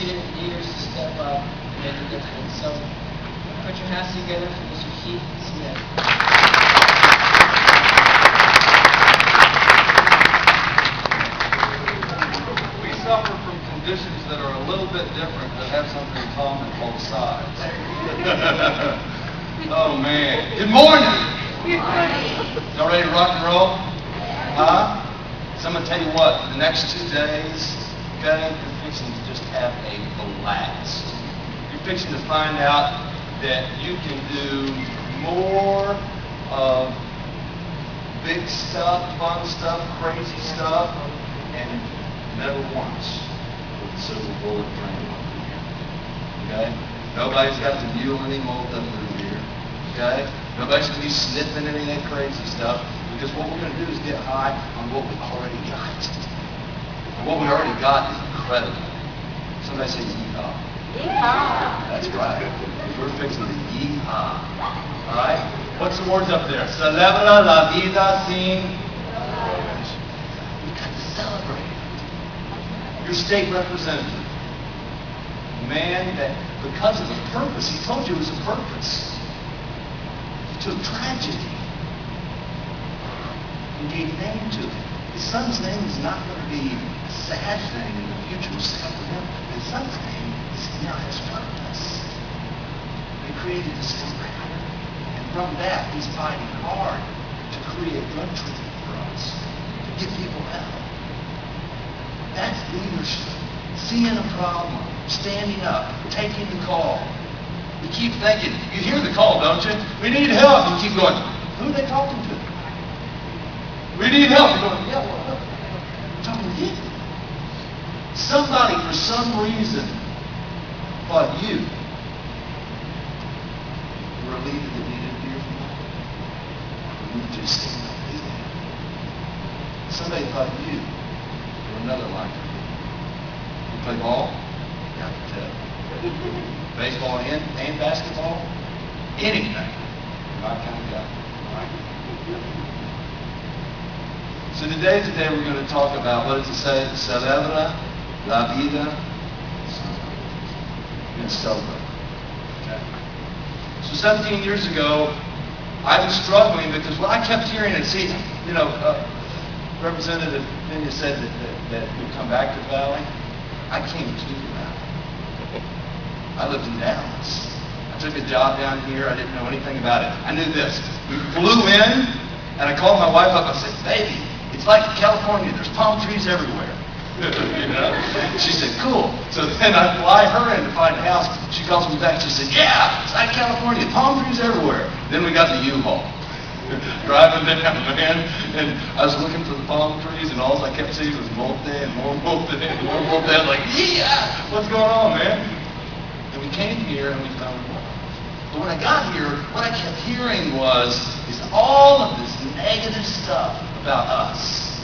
dedicated leaders to step up and make a difference. So put your hands together for Mr. Keith Smith. We suffer from conditions that are a little bit different but have something in common on both sides. Oh man. Good morning! Y'all ready to rock and roll? Huh? So I'm going to tell you what, for the next 2 days, okay, you're fixing to just have a blast. You're fixing to find out that you can do more of big stuff, fun stuff, crazy stuff, and never once with the silver bullet train over here. Okay? Nobody's got to mule any mold up through here. Okay? Nobody's going to be sniffing any of that crazy stuff, because what we're going to do is get high on what we already got. And what we already got is incredible. Somebody say yeehaw. Yeehaw. That's right. We're fixing the yeehaw. All right? What's the words up there? Celebra la vida sin. We've got to celebrate. Your state representative. Man that, because of the purpose, he told you it was a purpose. He took tragedy and gave name to it. His son's name is not going to be a sad thing in the future. We'll say for him. His son's name is now his purpose. They created this pattern. And from that, he's fighting hard to create drug treatment for us, to get people help. That's leadership. Seeing a problem, standing up, taking the call. You keep thinking, you hear the call, don't you? We need help. You keep going, who are they talking to? We need help. You're going, yeah, well, I'm talking to you. Somebody, for some reason, thought you were a leader that needed to hear from God. You need to stand up and do that. Somebody thought you were another liker. You play ball? Yeah, I can tell. Baseball and basketball? Anything. My kind of guy. Right? So today we're going to talk about, what does it say? Celebra la vida. We're going to celebrate. Okay? So 17 years ago, I was struggling because what I kept hearing, and see, you know, Representative Pena said that we'd come back to the Valley. I came to the Valley. I lived in Dallas. I took a job down here. I didn't know anything about it. I knew this. We flew in, and I called my wife up. I said, baby, it's like California. There's palm trees everywhere. You know? She said, cool. So then I fly her in to find a house. She calls me back. She said, yeah, it's like California. Palm trees everywhere. Then we got the U-Haul. Driving down, man, and I was looking for the palm trees, and all I kept seeing was molte and more molte and more molte. I'm like, yeah, what's going on, man? And we came here and we found love. But when I got here, what I kept hearing is all of this negative stuff about us.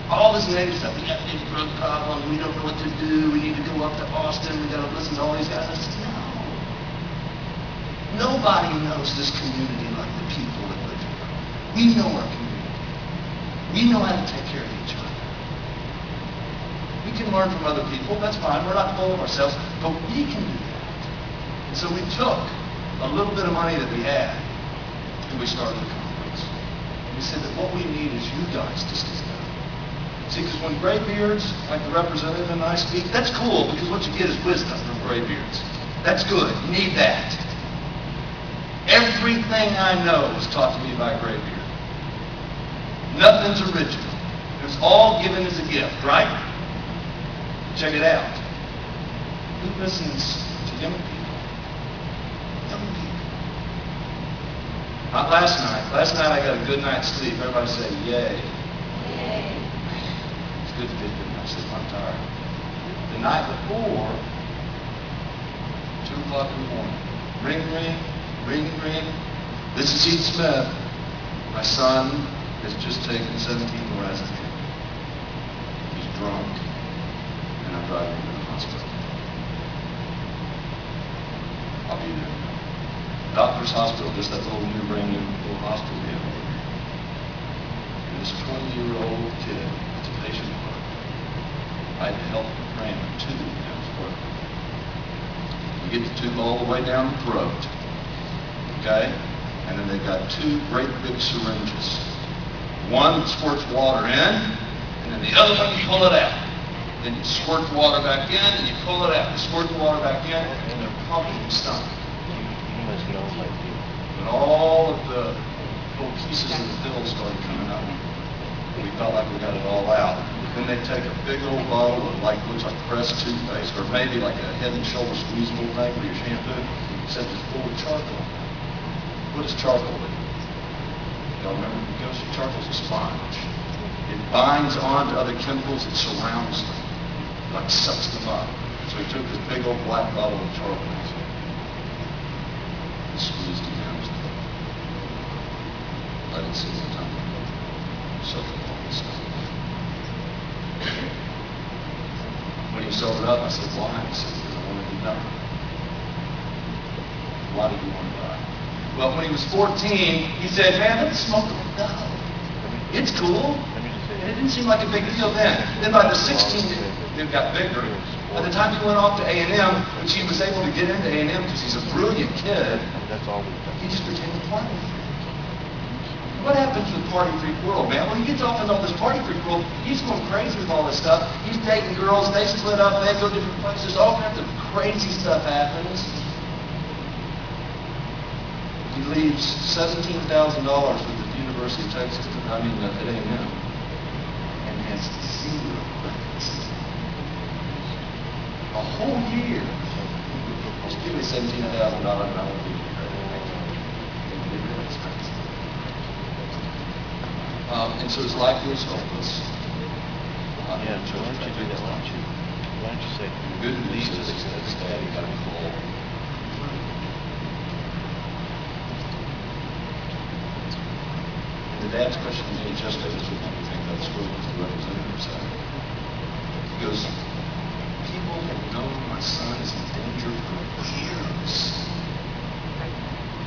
All this negative stuff. We got a big drug problem. We don't know what to do. We need to go up to Austin. We got to listen to all these guys. I said, no. Nobody knows this community like the people that live here. We know our community. We know how to take care of each other. We can learn from other people. That's fine. We're not full of ourselves, but we can do that. And so we took a little bit of money that we had, and we started a conference. And we said that what we need is you guys to stand up. See, because when graybeards, like the representative and I speak, that's cool, because what you get is wisdom from graybeards. That's good. You need that. Everything I know was taught to me by a graybeard. Nothing's original. It was all given as a gift, right? Check it out. Who listens to young people? Young people. Not last night. Last night I got a good night's sleep. Everybody say, yay. Yay. It's good to get a good night's sleep. I'm tired. The night before, 2 o'clock in the morning. Ring, ring. Ring, ring. This is Keith Smith. My son has just taken 17 lorazepam. He's drunk, and I'm driving him to the hospital. I'll be there. Doctor's Hospital, just that little new, brand new little hospital we have over here. And this 20-year-old kid, that's a patient of mine. I had to help him cram 2 pills. throat. You get the tube all the way down the throat, okay? And then they've got two great big syringes. One that squirts water in, and then the other one you pull it out. Then you squirt the water back in, and you pull it out. You squirt the water back in, and they're pumping your stomach. When all of the little pieces of the pill started coming out, we felt like we got it all out. Then they take a big old bottle of looks like pressed toothpaste, or maybe like a Head and Shoulder squeezable thing for your shampoo, except it's full of charcoal. What does charcoal do? Y'all remember? Because charcoal's a sponge. It binds onto other chemicals, it surrounds them, like sucks them up. So he took this big old black bottle of charcoal and squeezed it down his throat. Let it sit on top of it. So when he sold it up, I said, why? He said, because I wanted to die. Why did you want to die? Well, when he was 14, he said, man, let's smoke a go. It's cool. And it didn't seem like a big deal then. Then by the 16, it got bigger. By the time he went off to A&M, which he was able to get into A&M because he's a brilliant kid, he just became a party freak. What happens to the party freak world, man? When he gets off in all this party freak world, he's going crazy with all this stuff. He's dating girls, they split up, they go different places, all kinds of crazy stuff happens. He leaves $17,000 with the University of Texas, at A&M, and has zero credits. A whole year. Just give me $17,000 and I won't give you credit. It'd be really expensive. And so his life was hopeless. Yeah, so why don't you do that? Why don't you say, the good news is that his daddy got a call. And the dad's question to me just as what you think that's what the representative said. He goes, people have known my son is in danger for years.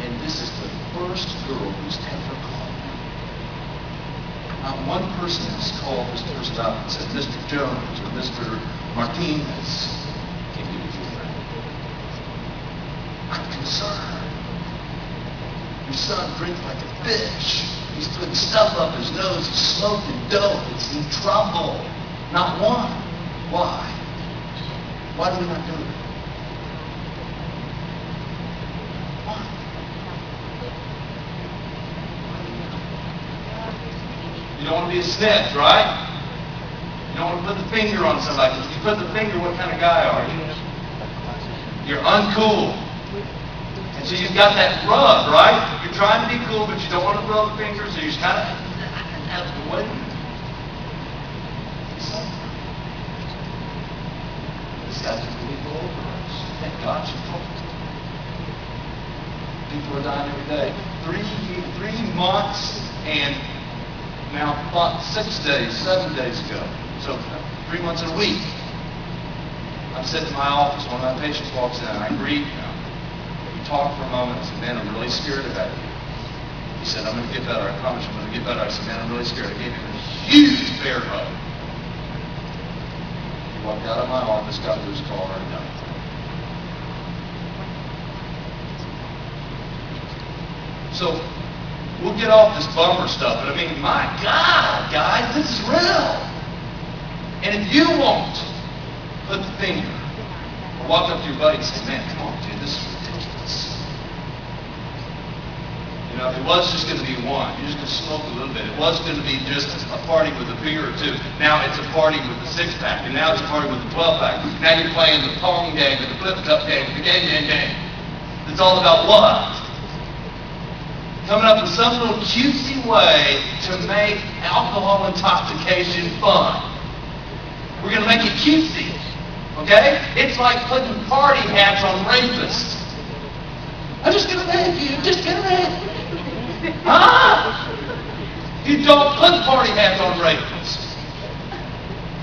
And this is the first girl who's ever called me. Not one person has called this person up and said, Mr. Jones or Mr. Martinez, can't give it to you. I'm concerned. Your son drinks like a fish. He's putting stuff up his nose. He's smoking dope. It's in trouble. Not one. Why? Why do we not do it? Why? You don't want to be a snitch, right? You don't want to put the finger on somebody. If you put the finger, what kind of guy are you? You're uncool. And so you've got that rub, right? You're trying to be cool, but you don't want to throw the finger, so you just kind of have to wait. This guy's really go over us. Thank God she's talking. People are dying every day. 3 months and now 6 days, 7 days ago. So 3 months and a week. I'm sitting in my office, one of my patients walks in, and I greet him. We talk for a moment. I said, man, I'm really scared about you. He said, I'm going to get better. I promise you I'm going to get better. I said, man, I'm really scared. I gave him a huge bear hug. He walked out of my office, got to his car, and died. So we'll get off this bummer stuff, but I mean, my God, guys, this is real. And if you won't put the finger, or walk up to your buddy and say, man, come on, dude, this is ridiculous. You know, it was just going to be one. You're just going to smoke a little bit. It was going to be just a party with a beer or two. Now it's a party with a 6-pack, and now it's a party with a 12-pack. Now you're playing the pong game, and the flip cup game, and the game. It's all about what? Coming up with some little cutesy way to make alcohol intoxication fun. We're going to make it cutesy, okay? It's like putting party hats on rapists. I'm just going to rape you, just going to rape you. Huh? You don't put party hats on rapists.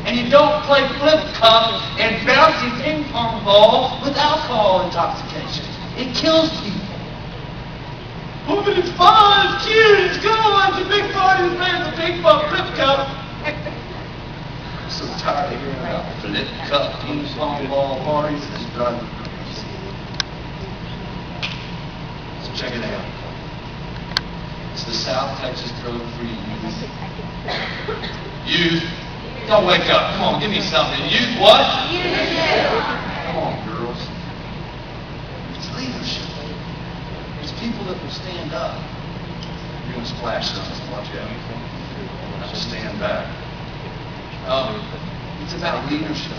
And you don't play flip cup and bouncy ping pong ball with alcohol intoxication. It kills people. Oh, but it's fun, it's cute, it's cool, it's a big party, it's a big flip cup. So so tired of hearing about flip cup, ping pong ball parties. It's driving me crazy. So check it out. It's the South Texas Drug-Free Youth. Youth, y'all wake up. Come on, give me something. Youth what? Come on, girls. It's leadership. It's people that will stand up. You're going to splash something. Watch out. Stand back. It's about leadership.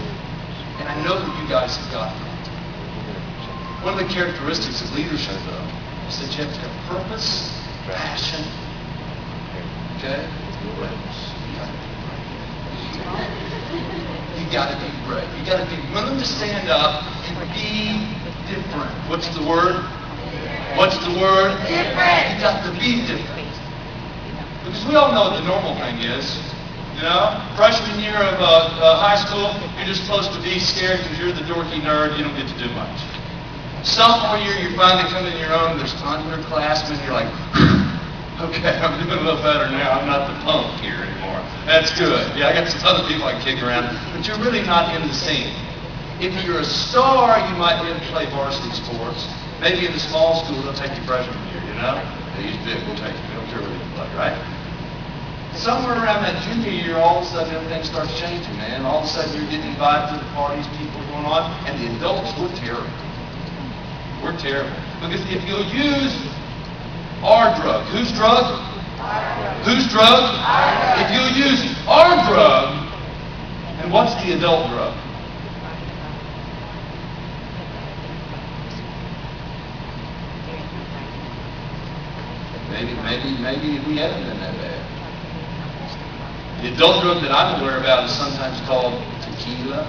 And I know that you guys have got that. One of the characteristics of leadership, though, is that you have to have purpose, passion, okay? You got to be brave. You got to be willing to stand up and be different. What's the word? What's the word? Different. You got to be different. Because we all know what the normal thing is. You know, freshman year of high school, you're just supposed to be scared because you're the dorky nerd. You don't get to do much. Sophomore year, you're finally coming your own. There's underclassmen. You're like, okay, I'm doing a little better now. I'm not the punk here anymore. That's good. Yeah, I got some other people I can kick around. But you're really not in the scene. If you're a star, you might be able to play varsity sports. Maybe in the small school, they'll take you freshman year, you know? These big will take you. We don't care what you play, right? Somewhere around that junior year, all of a sudden, everything starts changing, man. All of a sudden, you're getting invited to the parties, people are going on, and the adults, we're terrible. We're terrible. Because if you'll use our drug, whose drug? Whose drug? If you'll use our drug, and what's the adult drug? Maybe we haven't been that bad. The adult drug that I'm aware about is sometimes called tequila,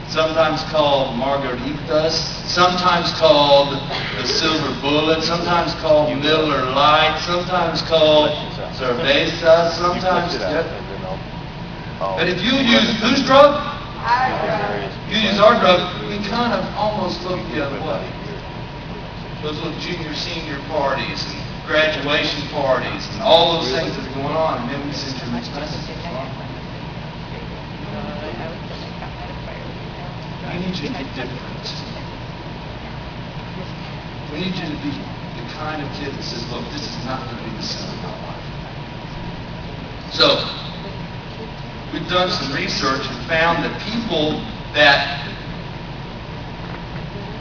sometimes called margaritas, sometimes called the silver bullet, sometimes called Miller Lite, sometimes called cerveza, sometimes... But if you use whose drug? If you use our drug, we kind of almost look the other way. Those little junior, senior parties and graduation parties and all those things that are going on, and then we send you mixed messages. We need you to be different. We need you to be the kind of kid that says, look, this is not going to be the center of my life. So, we've done some research and found that people that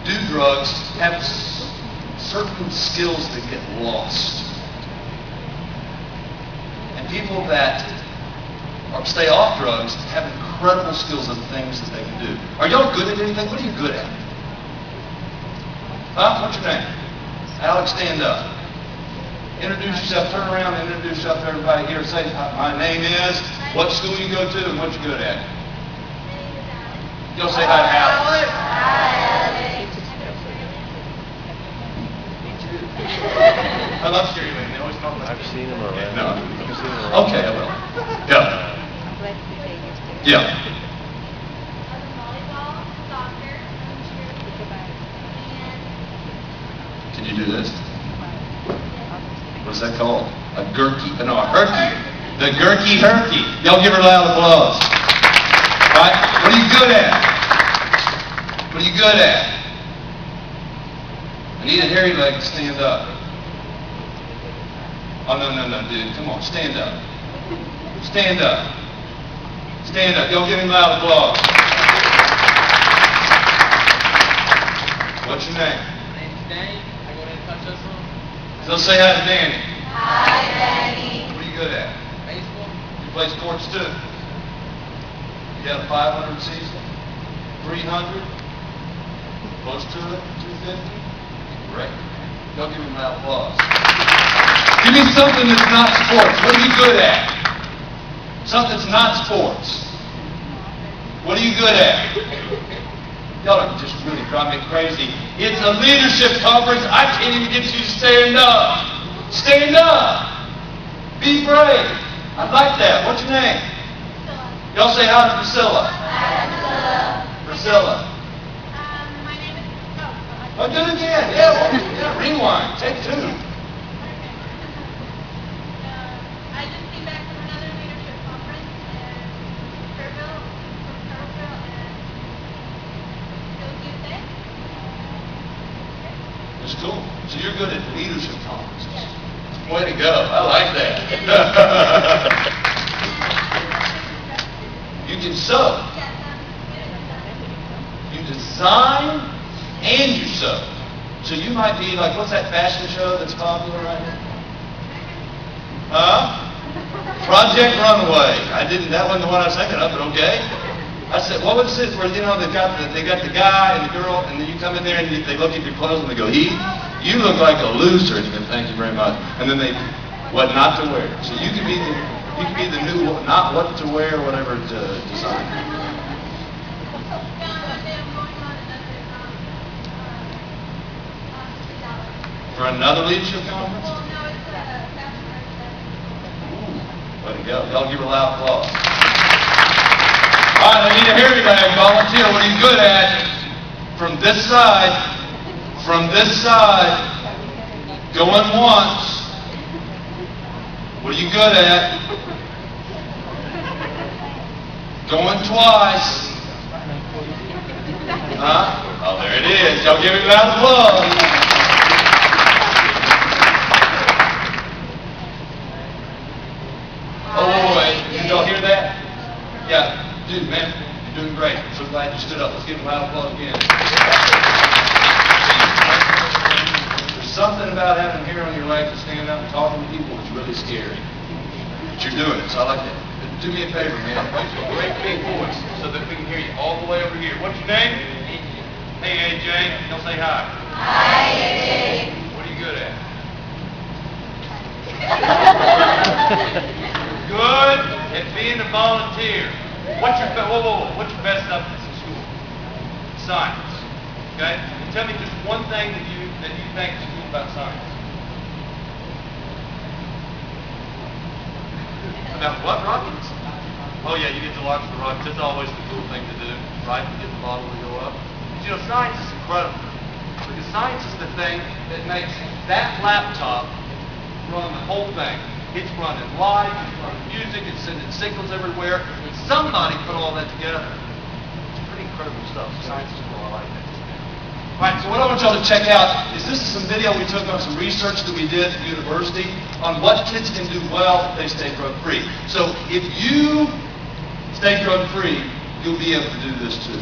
do drugs have certain skills that get lost. And people that stay off drugs have incredible skills of things that they can do. Are y'all good at anything? What are you good at? Huh? What's your name? Alex, stand up. Introduce yourself. Turn around and introduce yourself to everybody here. Say, my name is, what school you go to, and what you're good at. Y'all say hi to Alex. I love Sherry Lane. They always talk about I've seen him around. No. I've seen him around. Okay, I will. Yeah. Yeah. Can you do this? What's that called? A gurky? No, a herky. The gurky herky. Y'all give her a loud applause. Right? What are you good at? What are you good at? I need a hairy leg to stand up. Oh, no, dude. Come on, stand up. Stand up. Stand up. Y'all give him a loud applause. What's your name? My name's Danny. I go ahead and touch this one. So say hi to Danny. Hi, Danny. What are you good at? Baseball. You play sports too? You got a 500 season? 300? Close to it? 250? Great. Y'all give him an applause. Give me something that's not sports. What are you good at? Something that's not sports. What are you good at? Y'all are just really driving me crazy. It's a leadership conference. I can't even get you to stand up. Stand up. Be brave. I like that. What's your name? Y'all say hi to Priscilla. Priscilla. My name is... Oh, do it again. Yeah, rewind. Take two. I just came back from another leadership conference, and is cool. So you're good at leadership conferences. Way to go. I like that. You can sew. You design and you sew. So you might be like, what's that fashion show that's popular right now? Project Runway. That wasn't the one I was thinking of, but okay. I said, what was it where, they got the guy and the girl, and then you come in there and they look at your clothes and they go, you look like a loser. And you go, thank you very much. And then what not to wear. So you can be the new, not what to wear, whatever design. For another leadership conference? Way to go. Y'all give her a loud applause. All right, I need a hairy bag volunteer. What are you good at? From this side. Going once. What are you good at? Going twice. Oh, there it is. Y'all give him a loud applause. Oh, wait. Did y'all hear that? Yeah. Dude, man, you're doing great. I'm so glad you stood up. Let's give him a loud applause again. There's something about having hair on your legs and standing up and talking to people that's really scary. But you're doing it, so I like that. But do me a favor, man. Make a great big voice so that we can hear you all the way over here. What's your name? Hey, AJ. Y'all say hi. Hi, AJ. What are you good at? Good at being a volunteer. What's your best subject in school? Science. Okay? And tell me just one thing that you think is cool about science. About what, rockets? Oh yeah, you get to launch the rockets. That's always the cool thing to do, right? To get the bottle to go up. But science is incredible. Because science is the thing that makes that laptop run the whole thing. It's running live, it's running music, it's sending signals everywhere. And somebody put all that together. It's pretty incredible stuff. Science is cool. I like that. All right, so what I want y'all to check out is this is some video we took on some research that we did at the university on what kids can do well if they stay drug-free. So if you stay drug-free, you'll be able to do this too.